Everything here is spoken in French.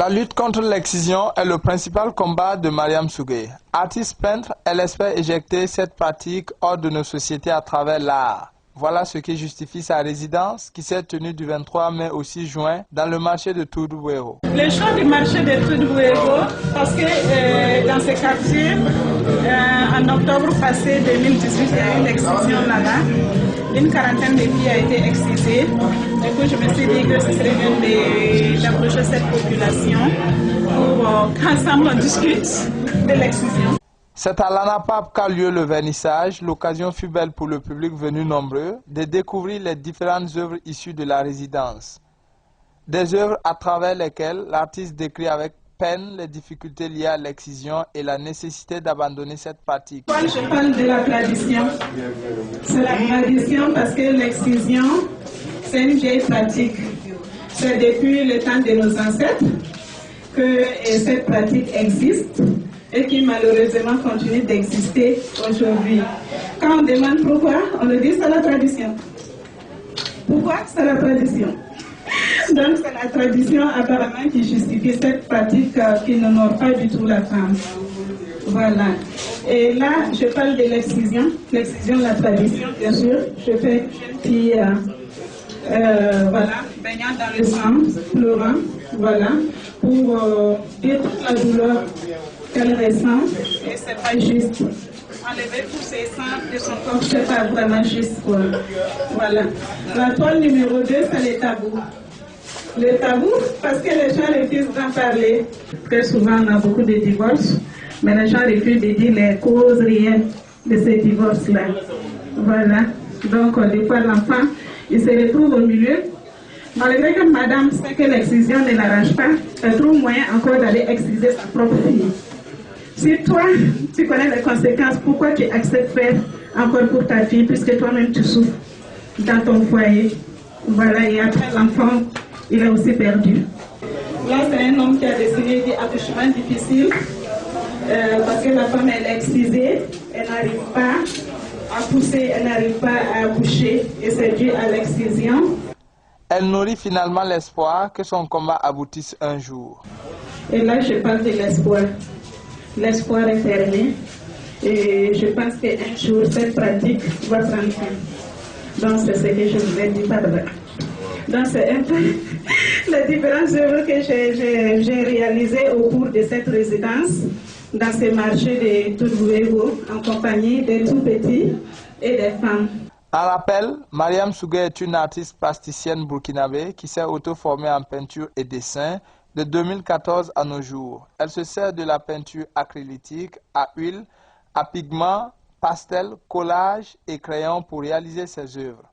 La lutte contre l'excision est le principal combat de Mariam Sougé. Artiste peintre, elle espère éjecter cette pratique hors de nos sociétés à travers l'art. Voilà ce qui justifie sa résidence qui s'est tenue du 23 mai au 6 juin dans le marché de Tudbuero. Le choix du marché de Tudbuero, parce que dans ce quartier, en octobre passé 2018, il y a eu l'excision là-bas. Une quarantaine de filles a été excisée. Du coup, je me suis dit que ce serait bien d'approcher cette population pour qu'ensemble on discute de l'excision. C'est à l'ANAPAP qu'a lieu le vernissage. L'occasion fut belle pour le public venu nombreux de découvrir les différentes œuvres issues de la résidence. Des œuvres à travers lesquelles l'artiste décrit avec peine les difficultés liées à l'excision et la nécessité d'abandonner cette pratique. Quand je parle de la tradition, c'est la tradition parce que l'excision, c'est une vieille pratique. C'est depuis le temps de nos ancêtres que cette pratique existe et qui malheureusement continue d'exister aujourd'hui. Quand on demande pourquoi, on le dit c'est la tradition. Pourquoi? C'est la tradition. Donc c'est la tradition apparemment qui justifie cette pratique qui n'honore pas du tout la femme. Voilà. Et là, je parle de l'excision de la tradition, bien sûr. Je fais une fille, voilà, baignant dans le sang, pleurant, voilà, pour dire toute la douleur qu'elle ressent, et c'est pas juste. Enlever tous ces sangs de son corps, c'est pas vraiment juste, quoi. Voilà. La toile numéro 2, c'est les tabous. Le tabou, parce que les gens refusent d'en parler. Très souvent, on a beaucoup de divorces, mais les gens refusent de dire les causes réelles de ces divorces-là. Voilà. Donc, des fois, l'enfant, il se retrouve au milieu. Malgré que madame sait que l'excision ne l'arrange pas, elle trouve moyen encore d'aller exciser sa propre fille. Si toi, tu connais les conséquences, pourquoi tu acceptes faire encore pour ta fille, puisque toi-même tu souffres dans ton foyer? Voilà, et après l'enfant, il est aussi perdu. Là, c'est un homme qui a dessiné des accouchements difficiles, parce que la femme, elle est excisée, elle n'arrive pas à pousser, elle n'arrive pas à accoucher, et c'est dû à l'excision. Elle nourrit finalement l'espoir que son combat aboutisse un jour. Et là, je parle de l'espoir. L'espoir est terminé et je pense qu'un jour, cette pratique va prendre fin. Donc, c'est ce que je vous ai dit par là. Donc, c'est un peu les différentes œuvres que j'ai réalisées au cours de cette résidence dans ce marché de Tudbuero en compagnie des tout-petits et des femmes. En rappel, Mariam Sougé est une artiste plasticienne burkinabé qui s'est auto-formée en peinture et dessin de 2014 à nos jours. Elle se sert de la peinture acrylique, à huile, à pigments, pastel, collage et crayon pour réaliser ses œuvres.